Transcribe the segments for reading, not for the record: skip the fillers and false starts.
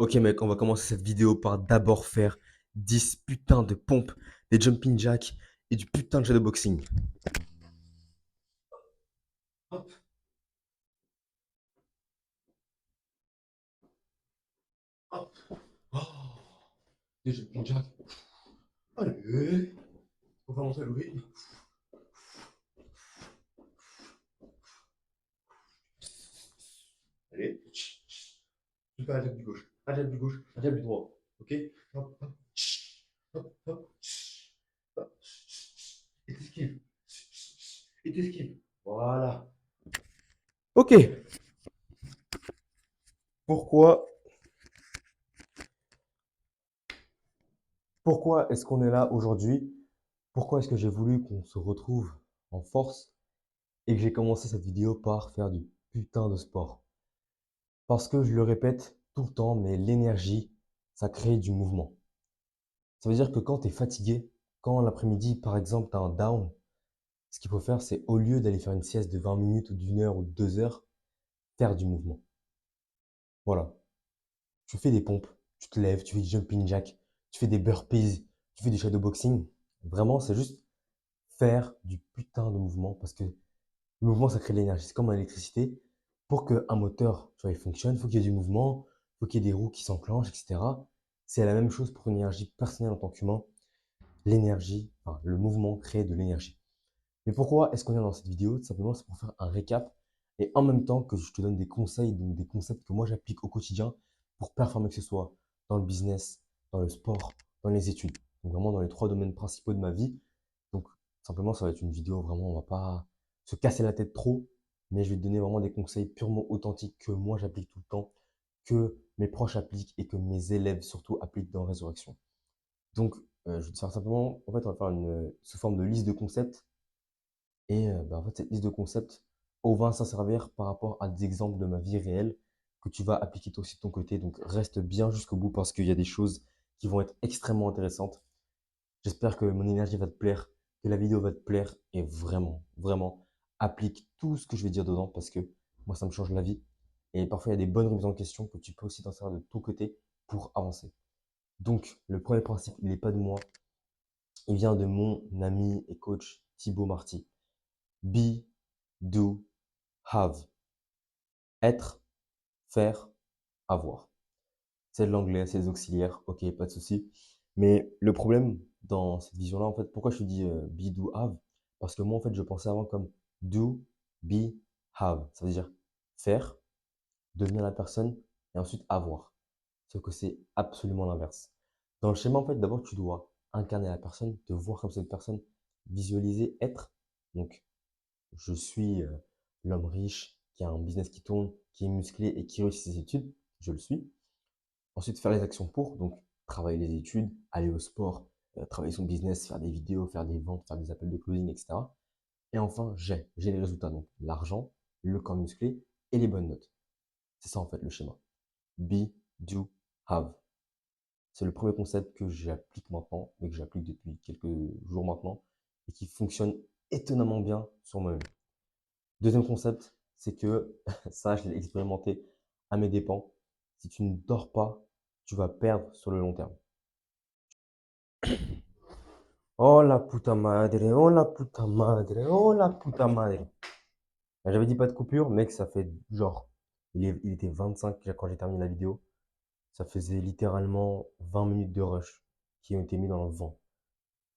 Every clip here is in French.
Ok mec, on va commencer cette vidéo par d'abord faire 10 putains de pompes, des jumping jacks et du putain de shadowboxing. Hop, hop. Oh, des jumping jacks. Allez, on va monter le rythme. Allez. Tu fais un jab du gauche, un jab du gauche, un jab du droit. Ok. Hop, hop, hop, hop, hop. Et t'esquives. Et t'esquives. Voilà. Ok. Pourquoi, pourquoi est-ce qu'on est là aujourd'hui? Pourquoi est-ce que j'ai voulu qu'on se retrouve en force et que j'ai commencé cette vidéo par faire du putain de sport? Parce que je le répète tout le temps, mais l'énergie, ça crée du mouvement. Ça veut dire que quand tu es fatigué, quand l'après-midi, par exemple, tu as un down, ce qu'il faut faire, c'est au lieu d'aller faire une sieste de 20 minutes ou d'une heure ou de 2 heures, faire du mouvement. Voilà. Tu fais des pompes, tu te lèves, tu fais du jumping jack, tu fais des burpees, tu fais du shadowboxing. Vraiment, c'est juste faire du putain de mouvement parce que le mouvement, ça crée de l'énergie. C'est comme l'électricité. Pour qu'un moteur, tu vois, il fonctionne, il faut qu'il y ait du mouvement, il faut qu'il y ait des roues qui s'enclenchent, etc. C'est la même chose pour une énergie personnelle en tant qu'humain. L'énergie, enfin, le mouvement crée de l'énergie. Mais pourquoi est-ce qu'on est dans cette vidéo? Tout simplement, c'est pour faire un récap et en même temps que je te donne des conseils, donc des concepts que moi j'applique au quotidien pour performer, que ce soit dans le business, dans le sport, dans les études. Donc vraiment dans les trois domaines principaux de ma vie. Donc simplement, ça va être une vidéo vraiment, on va pas se casser la tête trop, mais je vais te donner vraiment des conseils purement authentiques que moi j'applique tout le temps, que mes proches appliquent et que mes élèves surtout appliquent dans Résurrection. Donc, je vais te faire simplement, en fait, on va faire une sous forme de liste de concepts et bah, en fait, cette liste de concepts, on va s'en servir par rapport à des exemples de ma vie réelle que tu vas appliquer toi aussi de ton côté. Donc, reste bien jusqu'au bout parce qu'il y a des choses qui vont être extrêmement intéressantes. J'espère que mon énergie va te plaire, que la vidéo va te plaire et vraiment, vraiment, applique tout ce que je vais dire dedans parce que moi, ça me change la vie. Et parfois, il y a des bonnes remises en question que tu peux aussi t'en servir de ton côté pour avancer. Donc, le premier principe, il n'est pas de moi, il vient de mon ami et coach Thibaut Marty. Be, do, have. Être, faire, avoir. C'est de l'anglais, c'est des auxiliaires, ok, pas de souci. Mais le problème dans cette vision-là, en fait, pourquoi je te dis be, do, have? Parce que moi, en fait, je pensais avant comme do, be, have. Ça veut dire faire, devenir la personne et ensuite avoir. Sauf que c'est absolument l'inverse. Dans le schéma, en fait, d'abord, tu dois incarner la personne, te voir comme cette personne, visualiser être. Donc, je suis l'homme riche qui a un business qui tourne, qui est musclé et qui réussit ses études. Je le suis. Ensuite, faire les actions pour, donc travailler les études, aller au sport, travailler son business, faire des vidéos, faire des ventes, faire des appels de closing, etc. Et enfin, j'ai les résultats, donc l'argent, le corps musclé et les bonnes notes. C'est ça en fait le schéma. Be, do, have. C'est le premier concept que j'applique maintenant, et que j'applique depuis quelques jours maintenant, et qui fonctionne étonnamment bien sur moi-même. Deuxième concept, c'est que ça, je l'ai expérimenté à mes dépens. Si tu ne dors pas, tu vas perdre sur le long terme. Oh la puta madre, oh la puta madre, oh la puta madre. J'avais dit pas de coupure, mec, ça fait genre, il était 25 quand j'ai terminé la vidéo. Ça faisait littéralement 20 minutes de rush qui ont été mis dans le vent.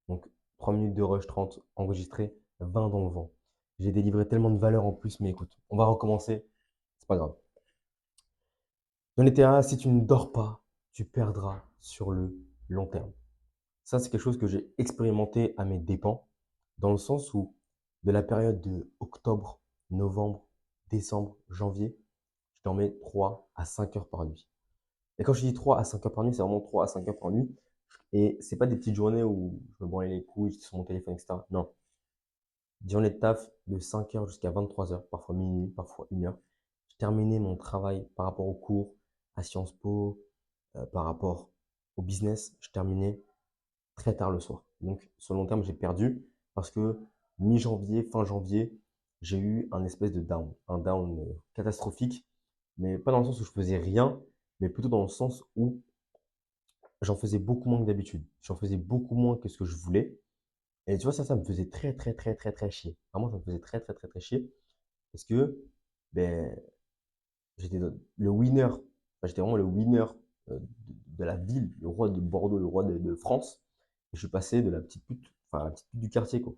Donc 3 minutes de rush 30 enregistré, 20 dans le vent. J'ai délivré tellement de valeur en plus, mais écoute, on va recommencer, c'est pas grave. Dans les terrains, si tu ne dors pas, tu perdras sur le long terme. Ça, c'est quelque chose que j'ai expérimenté à mes dépens, dans le sens où, de la période de octobre, novembre, décembre, janvier, je dormais 3 à 5 heures par nuit. Et quand je dis 3 à 5 heures par nuit, c'est vraiment 3 à 5 heures par nuit. Et c'est pas des petites journées où je me branlais les couilles, j'étais sur mon téléphone, etc. Non. Des journées de taf de 5 heures jusqu'à 23 heures, parfois minuit, parfois 1 heure. Je terminais mon travail par rapport aux cours, à Sciences Po, par rapport au business, je terminais très tard le soir. Donc, sur le long terme, j'ai perdu parce que mi-janvier, fin janvier, j'ai eu un espèce de down, un down catastrophique, mais pas dans le sens où je faisais rien, mais plutôt dans le sens où j'en faisais beaucoup moins que d'habitude. J'en faisais beaucoup moins que ce que je voulais. Et tu vois, ça me faisait très, très, très, très, très chier. Vraiment, ça me faisait très, très, très, très chier. Parce que ben, j'étais le winner. Enfin, j'étais vraiment le winner de la ville, le roi de Bordeaux, le roi de France. Et je suis passé de la petite pute, enfin, la petite pute du quartier, quoi.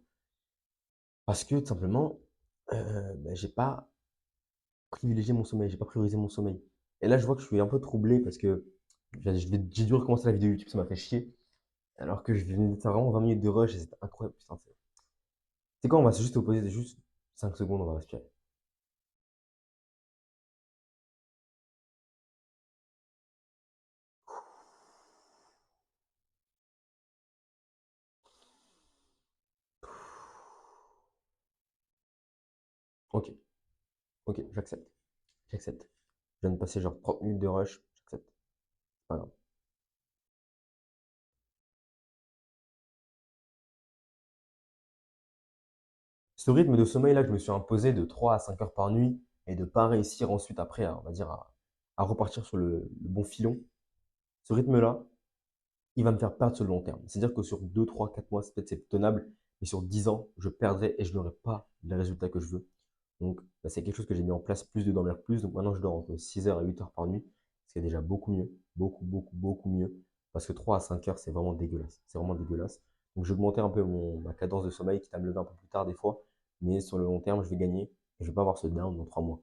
Parce que, tout simplement, ben, j'ai pas privilégié mon sommeil, j'ai pas priorisé mon sommeil. Et là, je vois que je suis un peu troublé parce que j'ai dû recommencer la vidéo YouTube, ça m'a fait chier. Alors que je venais de faire vraiment 20 minutes de rush et c'était incroyable. Putain, c'est quoi, on va juste opposer, c'est juste 5 secondes, on va respirer. Ok, ok, j'accepte. J'accepte. Je viens de passer genre 30 minutes de rush, j'accepte. C'est pas grave. Ce rythme de sommeil là, je me suis imposé de 3 à 5 heures par nuit et de pas réussir ensuite après, on va dire, à repartir sur le bon filon. Ce rythme-là, il va me faire perdre sur le long terme. C'est-à-dire que sur 2, 3, 4 mois, peut-être c'est tenable, mais sur 10 ans, je perdrai et je n'aurai pas les résultats que je veux. Donc, bah, c'est quelque chose que j'ai mis en place, plus de dormir plus. Donc maintenant, je dors entre 6 heures et 8 heures par nuit, ce qui est déjà beaucoup mieux, beaucoup, beaucoup, beaucoup mieux. Parce que 3 à 5 heures, c'est vraiment dégueulasse. C'est vraiment dégueulasse. Donc, j'ai augmenté un peu ma cadence de sommeil, quitte à me lever un peu plus tard des fois. Mais sur le long terme, je vais gagner et je vais pas avoir ce down dans 3 mois.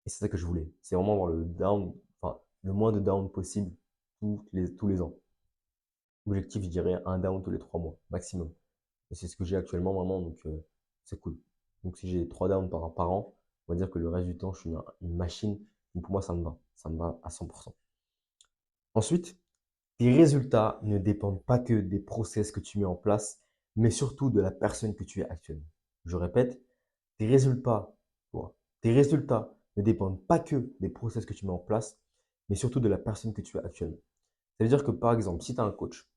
Et c'est ça que je voulais. C'est vraiment avoir le down, enfin, le moins de down possible tous les ans. Objectif, je dirais un down tous les 3 mois, maximum. Et c'est ce que j'ai actuellement vraiment, donc c'est cool. Donc si j'ai 3 downs par an, on va dire que le reste du temps, je suis une machine. Donc pour moi, ça me va. Ça me va à 100%. Ensuite, tes résultats ne dépendent pas que des process que tu mets en place, mais surtout de la personne que tu es actuellement. Je répète, tes résultats, voilà, tes résultats ne dépendent pas que des process que tu mets en place, mais surtout de la personne que tu es actuellement. Ça veut dire que par exemple, si tu as un coach,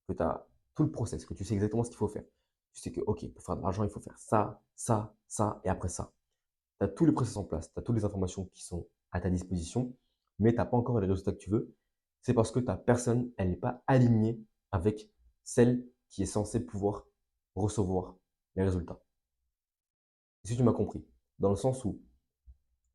que tu as tout le process, que tu sais exactement ce qu'il faut faire, tu sais que, OK, pour faire de l'argent, il faut faire ça, ça, ça, et après ça. Tu as tous les process en place, tu as toutes les informations qui sont à ta disposition, mais tu n'as pas encore les résultats que tu veux. C'est parce que ta personne, elle n'est pas alignée avec celle qui est censée pouvoir recevoir les résultats. Est-ce que tu m'as compris? Dans le sens où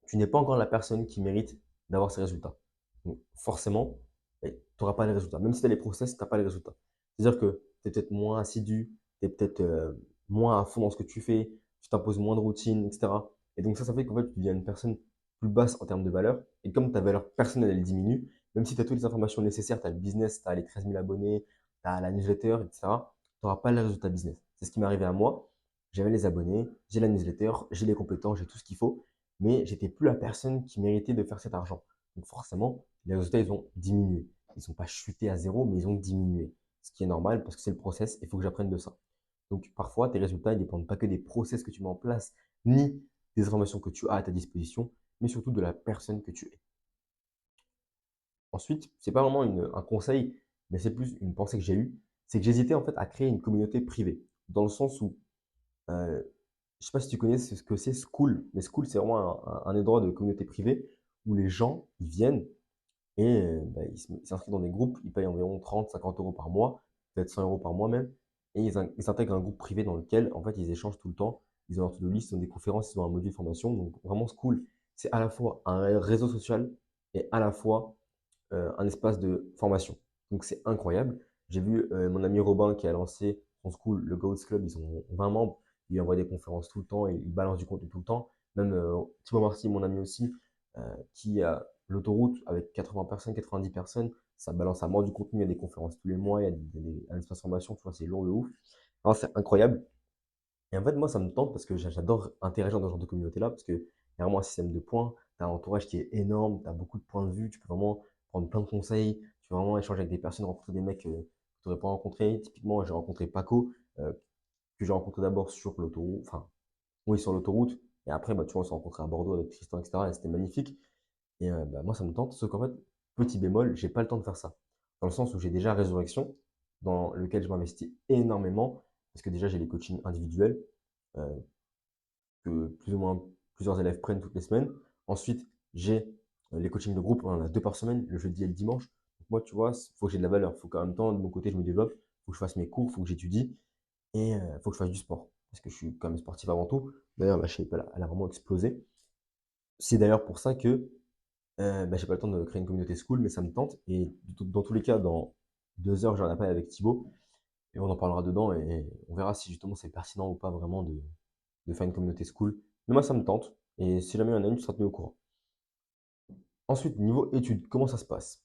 tu n'es pas encore la personne qui mérite d'avoir ces résultats. Donc, forcément, tu n'auras pas les résultats. Même si tu as les process, tu n'as pas les résultats. C'est-à-dire que tu es peut-être moins assidu, tu es peut-être moins à fond dans ce que tu fais, tu t'imposes moins de routine, etc. Et donc ça fait qu'en fait, tu deviens une personne plus basse en termes de valeur. Et comme ta valeur personnelle, elle diminue, même si tu as toutes les informations nécessaires, tu as le business, tu as les 13 000 abonnés, tu as la newsletter, etc., tu n'auras pas les résultats business. C'est ce qui m'est arrivé à moi. J'avais les abonnés, j'ai la newsletter, j'ai les compétences, j'ai tout ce qu'il faut mais j'étais plus la personne qui méritait de faire cet argent. Donc forcément, les résultats, ils ont diminué. Ils ne sont pas chutés à zéro, mais ils ont diminué. Ce qui est normal parce que c'est le process, il faut que j'apprenne de ça. Donc parfois, tes résultats ne dépendent pas que des process que tu mets en place, ni des informations que tu as à ta disposition, mais surtout de la personne que tu es. Ensuite, c'est pas vraiment un conseil, mais c'est plus une pensée que j'ai eue, c'est que j'hésitais en fait à créer une communauté privée, dans le sens où euh, je sais pas si tu connais ce que c'est School, mais School, c'est vraiment un endroit de communauté privée où les gens, ils viennent et bah, ils s'inscrivent dans des groupes, ils payent environ 30, 50 euros par mois, peut-être 100 euros par mois même, et ils s'intègrent à un groupe privé dans lequel, en fait, ils échangent tout le temps, ils ont leur to-do list, ils ont des conférences, ils ont un module formation, donc vraiment School, c'est à la fois un réseau social et à la fois un espace de formation. Donc c'est incroyable. J'ai vu mon ami Robin qui a lancé son school, le Goats Club, ils ont 20 membres, il envoie des conférences tout le temps, et il balance du contenu tout le temps. Même Thibaut Marty, mon ami aussi, qui a l'autoroute avec 80 personnes, 90 personnes, ça balance à mort du contenu, il y a des conférences tous les mois, il y a un espace formation, tu vois, c'est lourd de ouf. Alors c'est incroyable. Et en fait, moi, ça me tente parce que j'adore interagir dans ce genre de communauté-là, parce qu'il y a vraiment un système de points, tu as un entourage qui est énorme, tu as beaucoup de points de vue, tu peux vraiment prendre plein de conseils, tu peux vraiment échanger avec des personnes, rencontrer des mecs que tu n'aurais pas rencontrés. Typiquement, j'ai rencontré Paco, que j'ai rencontré d'abord sur l'autoroute, enfin, oui, sur l'autoroute, et après, bah, tu vois, on s'est rencontrés à Bordeaux avec Tristan, etc., et c'était magnifique. Et bah, moi, ça me tente, sauf qu'en fait, petit bémol, j'ai pas le temps de faire ça. Dans le sens où j'ai déjà Résurrection, dans lequel je m'investis énormément, parce que déjà, j'ai les coachings individuels, euh, que plus ou moins plusieurs élèves prennent toutes les semaines. Ensuite, j'ai Les coachings de groupe, on en a 2 par semaine, le jeudi et le dimanche. Donc moi, tu vois, faut que j'ai de la valeur. Faut qu'en même temps, de mon côté, je me développe. Faut que je fasse mes cours, faut que j'étudie et faut que je fasse du sport. Parce que je suis quand même sportif avant tout. D'ailleurs, ma shape, elle a vraiment explosé. C'est d'ailleurs pour ça que j'ai pas le temps de créer une communauté school, mais ça me tente. Et dans tous les cas, dans 2 heures, j'en appelle avec Thibaut et on en parlera dedans et on verra si justement c'est pertinent ou pas vraiment de faire une communauté school. Mais moi, ça me tente. Et si jamais il y en a une, tu seras tenu au courant. Ensuite, niveau études, comment ça se passe?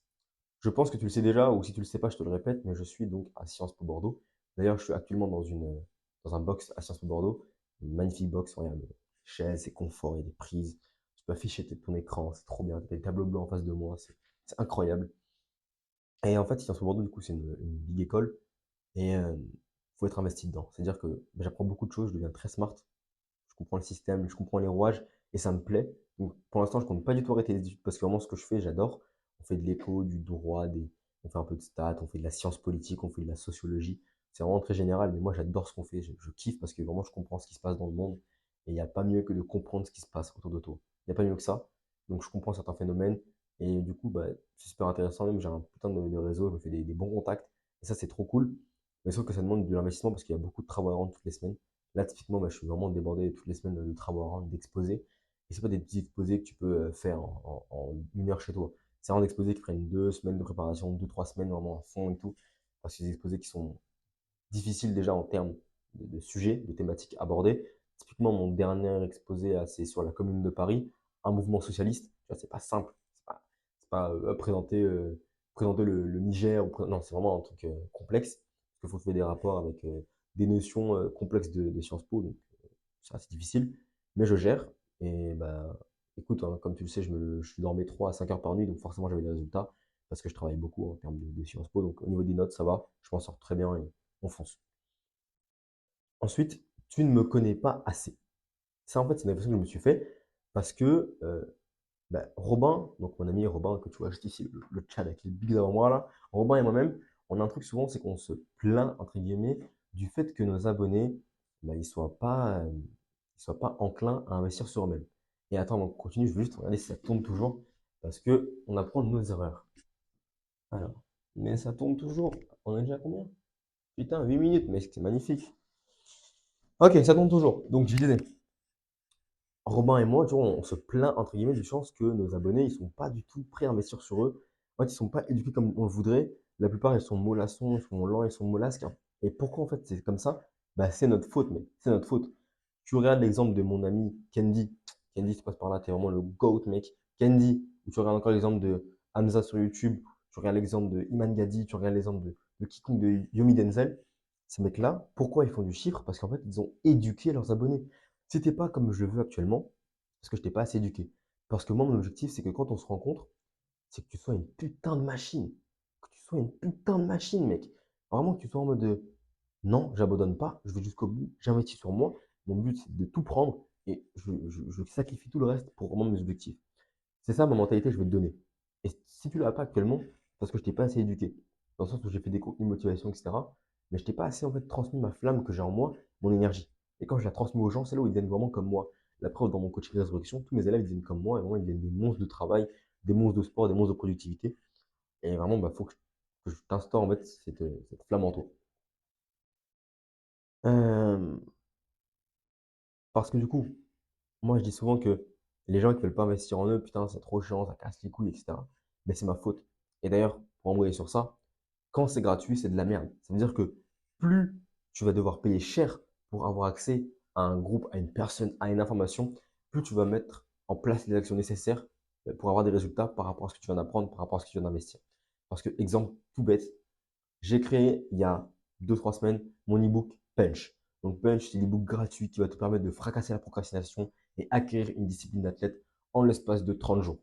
Je pense que tu le sais déjà, ou si tu le sais pas, je te le répète, mais je suis donc à Sciences Po Bordeaux. D'ailleurs, je suis actuellement dans un box à Sciences Po Bordeaux. Une magnifique box, regarde, chaise, c'est confort, il y a des prises. Tu peux afficher ton écran, c'est trop bien. Tu as des tableaux blancs en face de moi, c'est incroyable. Et en fait, Sciences Po Bordeaux, du coup, c'est une big école et faut être investi dedans. C'est-à-dire que j'apprends beaucoup de choses, je deviens très smart. Je comprends le système, je comprends les rouages et ça me plaît. Donc, pour l'instant, je compte pas du tout arrêter les études parce que vraiment, ce que je fais, j'adore. On fait de l'éco, du droit, on fait un peu de stats, on fait de la science politique, on fait de la sociologie. C'est vraiment très général, mais moi, j'adore ce qu'on fait. Je kiffe parce que vraiment, je comprends ce qui se passe dans le monde et il n'y a pas mieux que de comprendre ce qui se passe autour de toi. Il n'y a pas mieux que ça. Donc, je comprends certains phénomènes et du coup, bah, c'est super intéressant. Même, j'ai un putain de réseau, je me fais des bons contacts et ça, c'est trop cool. Mais sauf que ça demande de l'investissement parce qu'il y a beaucoup de travaux à rendre toutes les semaines. Là, typiquement, je suis vraiment débordé toutes les semaines de travaux à rendre, d'exposés. Et c'est pas des petits exposés que tu peux faire en 1 heure chez toi. C'est vraiment des exposés qui prennent 2 semaines de préparation, 2, 3 semaines vraiment à fond et tout. Parce que c'est des exposés qui sont difficiles déjà en termes de sujets, de thématiques abordées. Typiquement, mon dernier exposé, là, c'est sur la Commune de Paris, un mouvement socialiste. Tu vois, c'est pas simple. C'est pas présenter le Niger. Non, c'est vraiment un truc complexe. Parce qu'il faut trouver des rapports avec des notions complexes de Sciences Po. Donc, c'est assez difficile. Mais je gère. Et bah, écoute, hein, comme tu le sais, je dormais 3 à 5 heures par nuit. Donc, forcément, j'avais des résultats. Parce que je travaille beaucoup en termes de Sciences Po. Donc, au niveau des notes, ça va. Je m'en sors très bien et on fonce. Ensuite, tu ne me connais pas assez. Ça, en fait, c'est une réflexion que je me suis fait parce que Robin, donc mon ami Robin, que tu vois juste ici, le chat avec les bigs devant moi là, Robin et moi-même, on a un truc souvent, c'est qu'on se plaint, entre guillemets, du fait que nos abonnés, ils soient pas enclins à investir sur eux-mêmes. Et attends, on continue, je veux juste regarder si ça tourne toujours, parce que on apprend de nos erreurs. Alors, mais ça tourne toujours. On est déjà à combien? Putain, 8 minutes, mais c'est magnifique. Ok, ça tourne toujours. Donc, je disais, Robin et moi, tu vois, on se plaint, entre guillemets, du chance que nos abonnés, ils sont pas du tout prêts à investir sur eux. En fait, ils sont pas éduqués comme on le voudrait. La plupart, ils sont mollassons, ils sont lents, ils sont mollasques, hein. Et pourquoi, en fait, c'est comme ça? Bah, c'est notre faute, mec. C'est notre faute. Tu regardes l'exemple de mon ami Candy. Candy, tu passes par là, t'es vraiment le GOAT, mec. Candy. Ou tu regardes encore l'exemple de Hamza sur YouTube. Tu regardes l'exemple de Iman Gadi. Tu regardes l'exemple de quiconque de Yomi Denzel. Ces mecs-là, pourquoi ils font du chiffre? Parce qu'en fait, ils ont éduqué leurs abonnés. Si t'es pas comme je le veux actuellement, parce que je t'ai pas assez éduqué. Parce que moi, mon objectif, c'est que quand on se rencontre, c'est que tu sois une putain de machine. Que tu sois une putain de machine, mec. Vraiment que tu sois en mode de, non, j'abandonne pas, je vais jusqu'au bout, j'investis sur moi. Mon but, c'est de tout prendre et je sacrifie tout le reste pour vraiment mes objectifs. C'est ça ma mentalité que je vais te donner. Et si tu l'as pas actuellement, c'est parce que je t'ai pas assez éduqué. Dans le sens où j'ai fait des contenus de motivation, etc. Mais je t'ai pas assez en fait transmis ma flamme que j'ai en moi, mon énergie. Et quand je la transmets aux gens, c'est là où ils deviennent vraiment comme moi. La preuve, dans mon coaching de résurrection, tous mes élèves ils deviennent comme moi et vraiment ils deviennent des monstres de travail, des monstres de sport, des monstres de productivité. Et vraiment, bah, faut que je t'instaure en fait cette flamme en toi. Euh, Parce que du coup, moi je dis souvent que les gens qui veulent pas investir en eux, putain, c'est trop chiant, ça casse les couilles, etc. Mais c'est ma faute. Et d'ailleurs, pour envoyer sur ça, quand c'est gratuit, c'est de la merde. Ça veut dire que plus tu vas devoir payer cher pour avoir accès à un groupe, à une personne, à une information, plus tu vas mettre en place les actions nécessaires pour avoir des résultats par rapport à ce que tu viens d'apprendre, par rapport à ce que tu viens d'investir. Parce que, exemple tout bête, j'ai créé il y a 2, 3 semaines mon e-book Punch. Donc Punch, c'est l'e-book gratuit qui va te permettre de fracasser la procrastination et acquérir une discipline d'athlète en l'espace de 30 jours.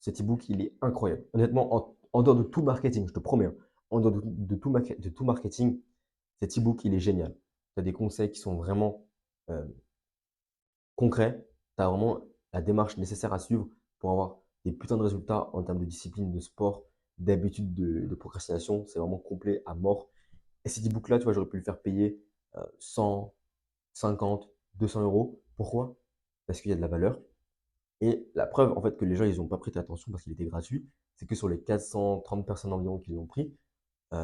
Cet e-book, il est incroyable. Honnêtement, en dehors de tout marketing, je te promets, hein, en dehors de tout marketing, cet e-book, il est génial. Tu as des conseils qui sont vraiment euh, concrets. Tu as vraiment la démarche nécessaire à suivre pour avoir des putains de résultats en termes de discipline, de sport, d'habitude de procrastination. C'est vraiment complet à mort. Et cet e-book-là, tu vois, j'aurais pu le faire payer 100, 50, 200 euros. Pourquoi? Parce qu'il y a de la valeur. Et la preuve, en fait, que les gens, ils ont pas prêté attention parce qu'il était gratuit, c'est que sur les 430 personnes environ qui l'ont pris,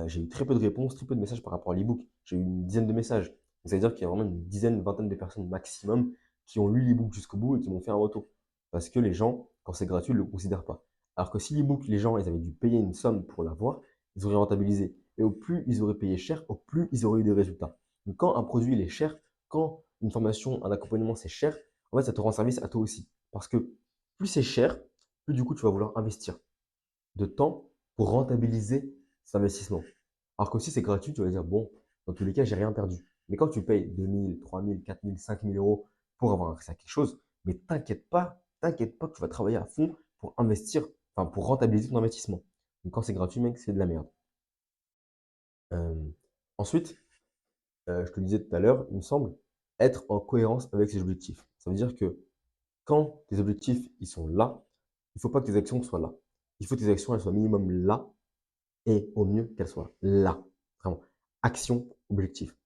j'ai eu très peu de réponses, très peu de messages par rapport à l'e-book. J'ai eu une dizaine de messages. Donc, ça veut dire qu'il y a vraiment une dizaine, une vingtaine de personnes maximum qui ont lu l'e-book jusqu'au bout et qui m'ont fait un retour. Parce que les gens, quand c'est gratuit, ils ne le considèrent pas. Alors que si l'e-book, les gens, ils avaient dû payer une somme pour l'avoir, ils auraient rentabilisé. Et au plus ils auraient payé cher, au plus ils auraient eu des résultats. Donc, quand un produit il est cher, quand une formation, un accompagnement c'est cher, en fait, ça te rend service à toi aussi. Parce que plus c'est cher, plus du coup tu vas vouloir investir de temps pour rentabiliser cet investissement. Alors que si c'est gratuit, tu vas dire, bon, dans tous les cas, j'ai rien perdu. Mais quand tu payes 2000, 3000, 4000, 5000 euros pour avoir accès à quelque chose, mais t'inquiète pas que tu vas travailler à fond pour investir, enfin, pour rentabiliser ton investissement. Donc quand c'est gratuit, mec, c'est de la merde. Euh, ensuite, je te disais tout à l'heure, il me semble, être en cohérence avec ses objectifs. Ça veut dire que quand tes objectifs, ils sont là, il faut pas que tes actions soient là. Il faut que tes actions, elles soient minimum là et au mieux qu'elle soit là. Vraiment. Action, objectif.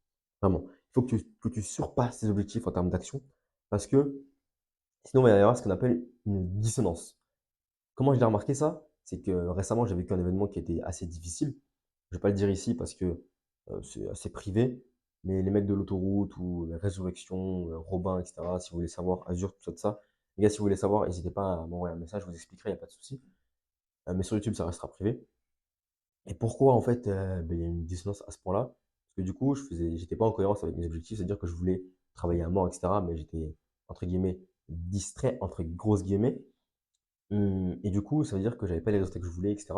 Vraiment. Il faut que tu surpasses tes objectifs en termes d'action parce que sinon, il va y avoir ce qu'on appelle une dissonance. Comment je l'ai remarqué ça? C'est que récemment, j'ai vécu un événement qui était assez difficile. Je ne vais pas le dire ici parce que c'est assez privé, mais les mecs de l'autoroute ou la Résurrection, Robin, etc., si vous voulez savoir, Azure, tout ça, de ça, les gars, si vous voulez savoir, n'hésitez pas à m'envoyer un message, je vous expliquerai, il n'y a pas de souci. Mais sur YouTube, ça restera privé. Et pourquoi en fait, il y a une dissonance à ce point-là? Parce que du coup, j'étais pas en cohérence avec mes objectifs, c'est-à-dire que je voulais travailler à mort, etc., mais j'étais entre guillemets distrait entre grosses guillemets. Et du coup, ça veut dire que j'avais pas les résultats que je voulais, etc.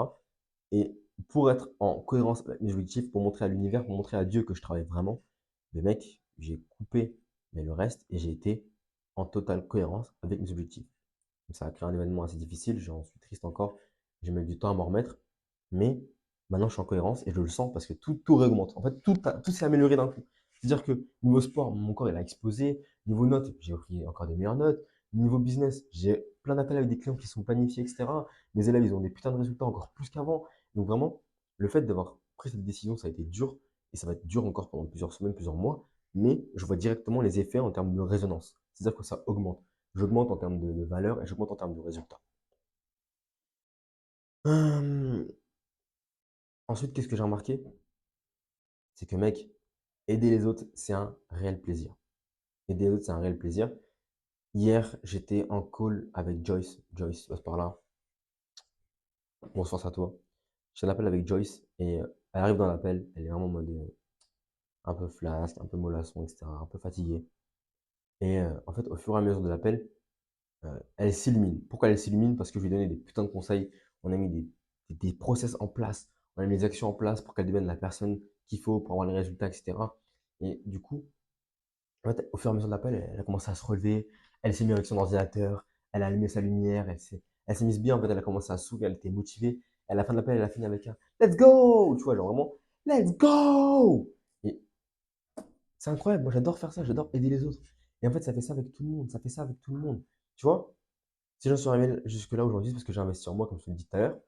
Et pour être en cohérence avec mes objectifs, pour montrer à l'univers, pour montrer à Dieu que je travaille vraiment, les mecs, j'ai coupé mais le reste et j'ai été en totale cohérence avec mes objectifs. Donc, ça a créé un événement assez difficile, j'en suis triste encore, j'ai mis du temps à m'en remettre, mais maintenant je suis en cohérence et je le sens parce que tout réaugmente. En fait, tout s'est amélioré d'un coup. C'est-à-dire que niveau sport, mon corps il a explosé, niveau notes, j'ai pris encore des meilleures notes, niveau business, j'ai plein d'appels avec des clients qui sont planifiés, etc. Mes élèves, ils ont des putains de résultats encore plus qu'avant. Donc vraiment, le fait d'avoir pris cette décision, ça a été dur et ça va être dur encore pendant plusieurs semaines, plusieurs mois, mais je vois directement les effets en termes de résonance. C'est-à-dire que ça augmente. J'augmente en termes de valeur et j'augmente en termes de résultats. Hum, Ensuite, qu'est-ce que j'ai remarqué? C'est que, mec, aider les autres, c'est un réel plaisir. Aider les autres, c'est un réel plaisir. Hier, j'étais en call avec Joyce. Joyce, passe par là. Bonsoir à toi. J'ai un appel avec Joyce et elle arrive dans l'appel. Elle est vraiment en mode un peu flasque, un peu mollasson, etc. Un peu fatiguée. Et en fait, au fur et à mesure de l'appel, elle s'illumine. Pourquoi elle s'illumine? Parce que je lui ai donné des putains de conseils. On a mis des process en place. On a mis des actions en place pour qu'elle devienne la personne qu'il faut pour avoir les résultats, etc. Et du coup, en fait, au fur et à mesure de l'appel, elle a commencé à se relever. Elle s'est mise avec son ordinateur. Elle a allumé sa lumière. Elle s'est mise bien. En fait, elle a commencé à sourire. Elle était motivée. Et à la fin de l'appel, elle a fini avec un Let's go! Tu vois, genre vraiment, Let's go! Et c'est incroyable. Moi, j'adore faire ça. J'adore aider les autres. Et en fait, ça fait ça avec tout le monde. Ça fait ça avec tout le monde. Tu vois? Si j'en suis arrivé jusque-là aujourd'hui, c'est parce que j'ai investi en moi, comme je te l'ai dit tout à l'heure.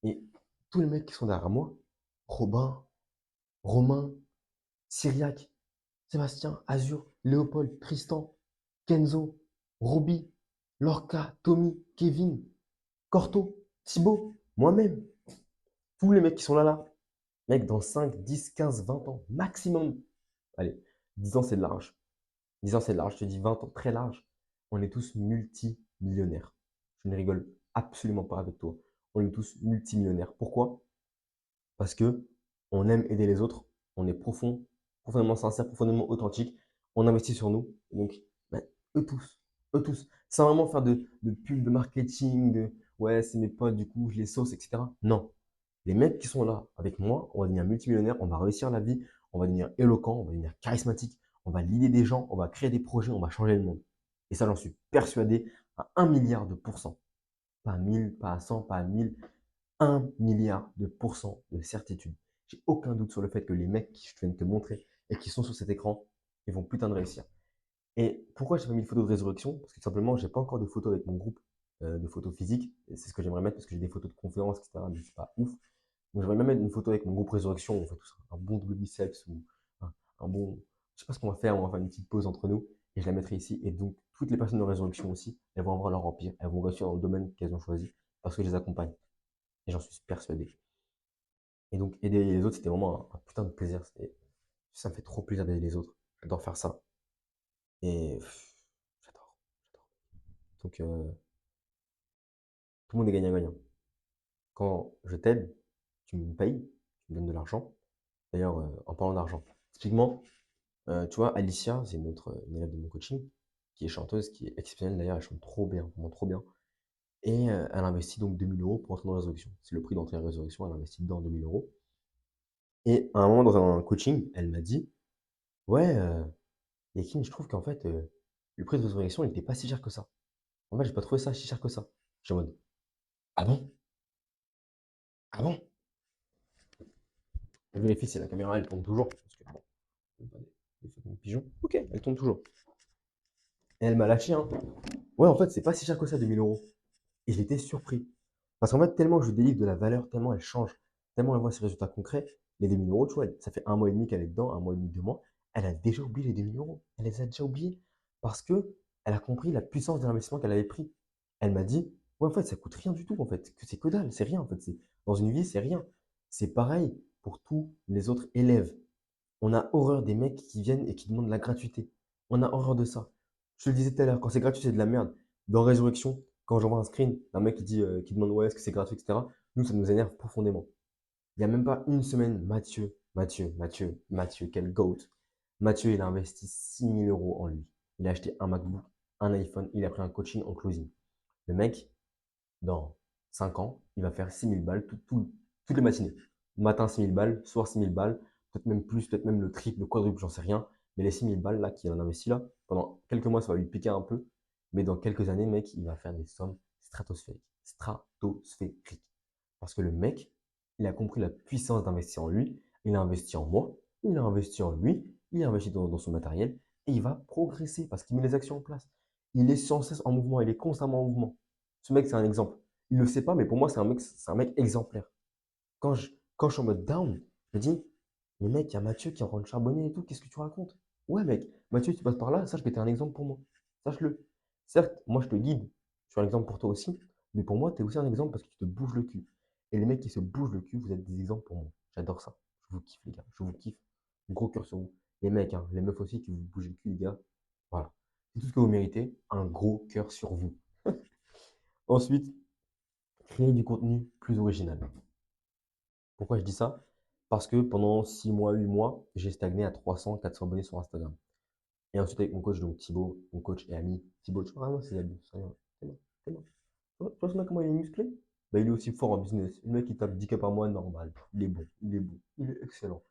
Et tous les mecs qui sont derrière moi, Robin, Romain, Cyriac, Sébastien, Azur, Léopold, Tristan, Kenzo, Roby, Lorca, Tommy, Kevin, Corto, Thibaut, moi-même, tous les mecs qui sont là, mec, dans 5, 10, 15, 20 ans, maximum, allez, 10 ans c'est large, 10 ans c'est large, je te dis 20 ans, très large, on est tous multimillionnaires. Je ne rigole absolument pas avec toi. On est tous multimillionnaires. Pourquoi? Parce que on aime aider les autres, on est profondément sincère, profondément authentique, on investit sur nous. Et donc, ben, eux tous, eux tous, sans vraiment faire de pub, de marketing, de ouais, c'est mes potes, du coup, je les sauce, etc. Non. Les mecs qui sont là avec moi, on va devenir multimillionnaire, on va réussir la vie, on va devenir éloquent, on va devenir charismatique, on va lider des gens, on va créer des projets, on va changer le monde. Et ça, j'en suis persuadé à 1 milliard de pourcents. Pas à 1000, pas à 100, pas à 1000, 1 milliard de pourcents de certitude. J'ai aucun doute sur le fait que les mecs qui je viens de te montrer et qui sont sur cet écran, ils vont putain de réussir. Et pourquoi j'ai pas mis de photos de résurrection? Parce que tout simplement, j'ai pas encore de photos avec mon groupe de photos physiques. C'est ce que j'aimerais mettre parce que j'ai des photos de conférences, etc. Mais c'est pas ouf. Donc j'aimerais même mettre une photo avec mon groupe résurrection. On fait tous un bon double biceps ou un bon. Je sais pas ce qu'on va faire. On va faire une petite pause entre nous et je la mettrai ici. Et donc, toutes les personnes de résurrection aussi, elles vont avoir leur empire, elles vont réussir dans le domaine qu'elles ont choisi parce que je les accompagne. Et j'en suis persuadé. Et donc, aider les autres, c'était vraiment un putain de plaisir. Ça me fait trop plaisir d'aider les autres. J'adore faire ça. Et j'adore, j'adore. Donc, tout le monde est gagnant-gagnant. Quand je t'aide, tu me payes, tu me donnes de l'argent. D'ailleurs, en parlant d'argent, typiquement, tu vois, Alicia, c'est une élève de mon coaching, qui est chanteuse, qui est exceptionnelle d'ailleurs, elle chante trop bien, vraiment trop bien. Et elle investit donc 2 000 € pour entrer dans la résurrection. C'est le prix d'entrée à la résurrection, elle investit dedans 2 000 €. Et à un moment, dans un coaching, elle m'a dit, ouais, Yakin, je trouve qu'en fait, le prix de résurrection, il n'était pas si cher que ça. En fait, j'ai pas trouvé ça si cher que ça. Je suis en mode, ah bon? Ah bon? Je vérifie si la caméra, elle tourne toujours. Parce que bon, c'est pas des fucking pigeons. Ok, elle tourne toujours. Et elle m'a lâché, hein. Ouais, en fait, c'est pas si cher que ça, 2 000 €. Et j'étais surpris. Parce qu'en fait, tellement je lui délivre de la valeur, tellement elle change, tellement elle voit ses résultats concrets, les 2 000 €, tu vois, ça fait 1 mois et demi qu'elle est dedans, 1 mois et demi, 2 mois, elle a déjà oublié les 2 000 €. Elle les a déjà oubliés parce que elle a compris la puissance de l'investissement qu'elle avait pris. Elle m'a dit, ouais, en fait, ça coûte rien du tout, en fait, que c'est que dalle, c'est rien, en fait, dans une vie, c'est rien. C'est pareil pour tous les autres élèves. On a horreur des mecs qui viennent et qui demandent de la gratuité. On a horreur de ça. Je te le disais tout à l'heure, quand c'est gratuit, c'est de la merde. Dans Résurrection, quand j'envoie un screen d'un mec qui demande ouais, est-ce que c'est gratuit, etc., nous, ça nous énerve profondément. Il n'y a même pas une semaine, Mathieu, quel goat. Mathieu, il a investi 6 000 € en lui. Il a acheté un MacBook, un iPhone, il a pris un coaching en closing. Le mec, dans 5 ans, il va faire 6 000 balles toutes les matinées. Matin 6 000 balles, soir 6 000 balles, peut-être même plus, peut-être même le triple, le quadruple, j'en sais rien. Mais les 6 000 balles là qu'il en investit là, pendant quelques mois, ça va lui piquer un peu. Mais dans quelques années, mec, il va faire des sommes stratosphériques. Stratosphériques. Parce que le mec, il a compris la puissance d'investir en lui. Il a investi en moi, il a investi en lui, il a investi dans son matériel et il va progresser parce qu'il met les actions en place. Il est sans cesse en mouvement, il est constamment en mouvement. Ce mec, c'est un exemple. Il le sait pas, mais pour moi, c'est un mec exemplaire. Quand je suis en mode down, je me dis, mais mec, il y a Mathieu qui est en train de charbonner et tout, qu'est-ce que tu racontes? Ouais, mec, Mathieu, tu passes par là, sache que tu es un exemple pour moi. Sache-le. Certes, moi, je te guide, je suis un exemple pour toi aussi, mais pour moi, tu es aussi un exemple parce que tu te bouges le cul. Et les mecs qui se bougent le cul, vous êtes des exemples pour moi. J'adore ça. Je vous kiffe, les gars. Je vous kiffe. Gros cœur sur vous. Les mecs, hein, les meufs aussi qui vous bougez le cul, les gars. Voilà. C'est tout ce que vous méritez. Un gros cœur sur vous. Ensuite, créer du contenu plus original. Pourquoi je dis ça? Parce que pendant 6 mois, 8 mois, j'ai stagné à 300, 400 abonnés sur Instagram. Et ensuite, avec mon coach, donc Thibaut, mon coach et ami, Thibaut, tu vois, vraiment, c'est l'ami, c'est rien. Tellement, tellement. Tu vois ce mec, comment il est musclé? Bah, il est aussi fort en business. Le mec, il tape 10K par mois, normal. Il est bon, il est bon, il est excellent.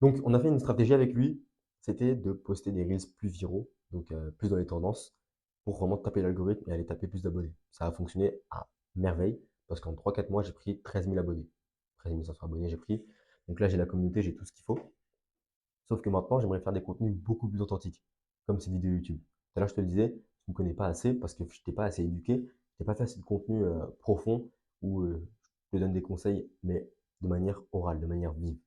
Donc, on a fait une stratégie avec lui, c'était de poster des reels plus viraux, donc plus dans les tendances, pour vraiment taper l'algorithme et aller taper plus d'abonnés. Ça a fonctionné à merveille, parce qu'en 3-4 mois, j'ai pris 13 000 abonnés. 13 500 abonnés, j'ai pris. Donc là, j'ai la communauté, j'ai tout ce qu'il faut. Sauf que maintenant, j'aimerais faire des contenus beaucoup plus authentiques, comme ces vidéos YouTube. Tout à l'heure, je te le disais, tu ne me connais pas assez parce que je t'ai pas assez éduqué, je t'ai pas fait assez de contenu profond où je te donne des conseils, mais de manière orale, de manière vive.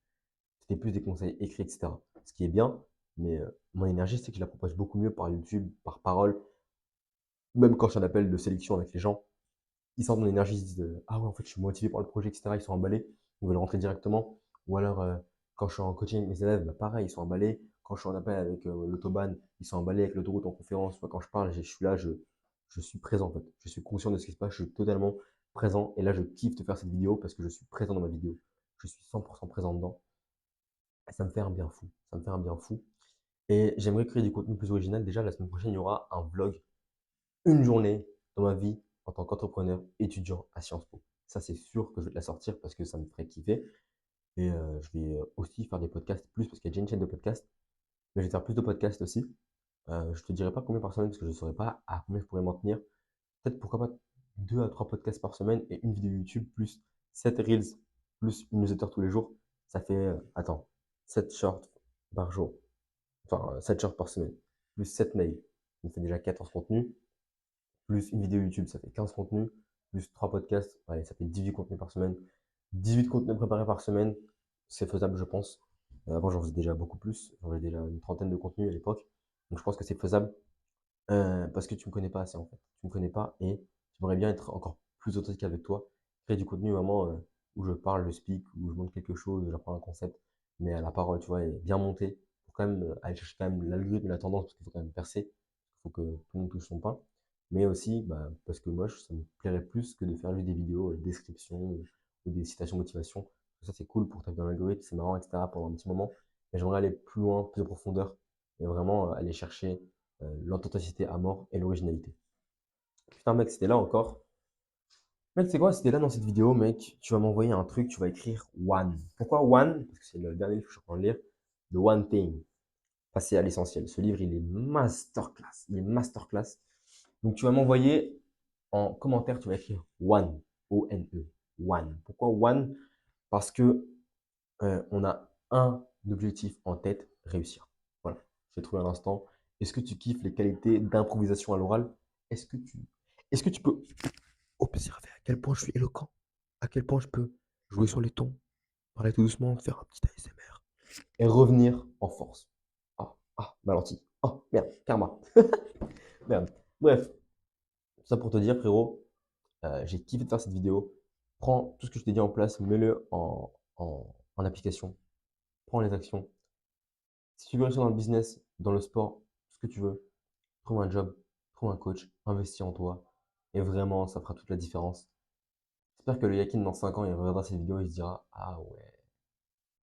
C'était plus des conseils écrits, etc. Ce qui est bien, mais mon énergie, c'est que je la propage beaucoup mieux par YouTube, par parole. Même quand je suis en appel de sélection avec les gens, ils sentent mon énergie, ils se disent ah ouais, en fait, je suis motivé par le projet, etc. Ils sont emballés, ils veulent rentrer directement. Ou alors, quand je suis en coaching avec mes élèves, bah, pareil, ils sont emballés. Quand je suis en appel avec l'autobahn, ils sont emballés avec l'autoroute en conférence. Moi, quand je parle, je suis là, je suis présent en fait. Je suis conscient de ce qui se passe, je suis totalement présent. Et là, je kiffe de faire cette vidéo parce que je suis présent dans ma vidéo. Je suis 100% présent dedans. Et ça me fait un bien fou. Ça me fait un bien fou. Et j'aimerais créer du contenu plus original. Déjà, la semaine prochaine, il y aura un vlog, une journée dans ma vie en tant qu'entrepreneur étudiant à Sciences Po. Ça, c'est sûr que je vais te la sortir parce que ça me ferait kiffer. Et je vais aussi faire des podcasts plus parce qu'il y a déjà une chaîne de podcasts. Mais je vais faire plus de podcasts aussi. Je te dirai pas combien par semaine parce que je ne saurais pas à combien je pourrais m'en tenir. Peut-être pourquoi pas 2 à 3 podcasts par semaine et une vidéo YouTube plus 7 reels plus une newsletter tous les jours. Ça fait, attends, 7 shorts par jour. Enfin, 7 shorts par semaine. Plus 7 mails. Ça me fait déjà 14 contenus. Plus une vidéo YouTube, ça fait 15 contenus. Plus 3 podcasts, allez, ça fait 18 contenus par semaine. 18 contenus préparés par semaine, c'est faisable, je pense. Avant, j'en faisais déjà beaucoup plus. J'en faisais déjà une trentaine de contenus à l'époque. Donc, je pense que c'est faisable. parce que tu me connais pas assez, en fait. Tu me connais pas et j'aimerais bien être encore plus authentique avec toi. Créer du contenu vraiment, où je parle, je speak, où je montre quelque chose, j'apprends un concept, mais la parole, tu vois, est bien montée pour quand même, aller chercher quand même l'algorithme et la tendance parce qu'il faut quand même percer. Il faut que tout le monde touche son pain. Mais aussi, bah, parce que moi, ça me plairait plus que de faire juste des vidéos, description ou des citations motivation. Ça, c'est cool pour taper dans l'algorithme, c'est marrant, etc. pendant un petit moment. Mais j'aimerais aller plus loin, plus en profondeur et vraiment aller chercher l'authenticité à mort et l'originalité. Putain, mec, c'était là encore. Mec, c'est quoi? C'était là dans cette vidéo, mec. Tu vas m'envoyer un truc, tu vas écrire one. Pourquoi one? Parce que c'est le dernier livre que je suis en train de lire. The One Thing. Passer à l'essentiel. Ce livre, il est masterclass. Il est masterclass. Donc, tu vas m'envoyer en commentaire, tu vas écrire one. O-N-E. One. Pourquoi one? Parce que on a un objectif en tête, réussir. Voilà. J'ai trouvé à l'instant. Est-ce que tu kiffes les qualités d'improvisation à l'oral? Est-ce que tu, est-ce que tu peux observer à quel point je suis éloquent? À quel point je peux jouer sur les tons, parler tout doucement, faire un petit ASMR et revenir en force? Ah, ah, Malenti. Oh, merde, karma. Merde. Bref, tout ça pour te dire, frérot, j'ai kiffé de faire cette vidéo. Prends tout ce que je t'ai dit en place, mets-le en application. Prends les actions. Si tu veux réussir dans le business, dans le sport, tout ce que tu veux, trouve un job, trouve un coach, investis en toi. Et vraiment, ça fera toute la différence. J'espère que le Yakin, dans 5 ans, il regardera cette vidéo et il se dira: ah ouais,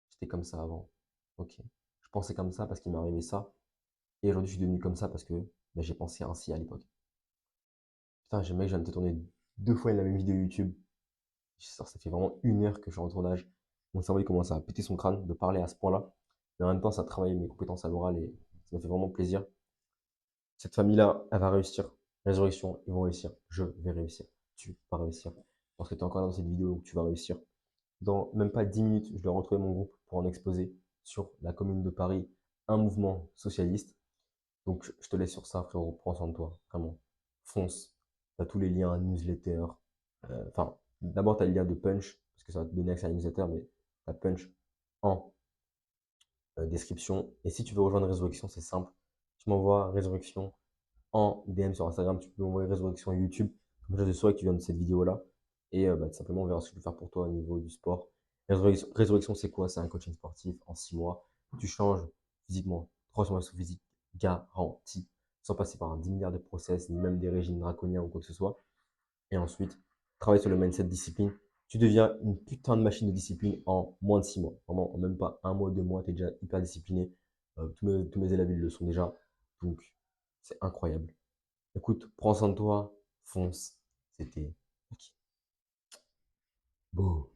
j'étais comme ça avant. Ok. Je pensais comme ça parce qu'il m'est arrivé ça. Et aujourd'hui, je suis devenu comme ça parce que ben, j'ai pensé ainsi à l'époque. Putain, mec, je viens de te tourner 2 fois la même vidéo YouTube. Ça fait vraiment 1 heure que je suis en tournage. Mon cerveau, il commence à péter son crâne de parler à ce point-là. Mais en même temps, ça travaille mes compétences à l'oral et ça me fait vraiment plaisir. Cette famille-là, elle va réussir. Résurrection, ils vont réussir. Je vais réussir. Tu vas réussir. Parce que tu es encore là dans cette vidéo, donc tu vas réussir. Dans même pas 10 minutes, je dois retrouver mon groupe pour en exposer sur la Commune de Paris, un mouvement socialiste. Donc je te laisse sur ça, frérot. Prends soin de toi, vraiment. Fonce. Tu as tous les liens, newsletter. Enfin, d'abord, tu as le lien de Punch, parce que ça va te donner accès à la newsletter, mais tu as Punch en description. Et si tu veux rejoindre Résurrection, c'est simple. Tu m'envoies Résurrection en DM sur Instagram, tu peux m'envoyer Résurrection YouTube. Comme ça, je saurai que tu viens de cette vidéo-là. Et bah, tout simplement, on verra ce que je peux faire pour toi au niveau du sport. Résurrection, c'est quoi? C'est un coaching sportif en 6 mois. Tu changes physiquement, transformation physique garantie, sans passer par un 10 milliards de process, ni même des régimes draconiens ou quoi que ce soit. Et ensuite, travaille sur le mindset discipline. Tu deviens une putain de machine de discipline en moins de 6 mois. Vraiment, en même pas 1 mois, 2 mois, tu es déjà hyper discipliné. Tous mes élèves, ils le sont déjà. Donc, c'est incroyable. Écoute, prends soin de toi, fonce. C'était. Ok. Beau.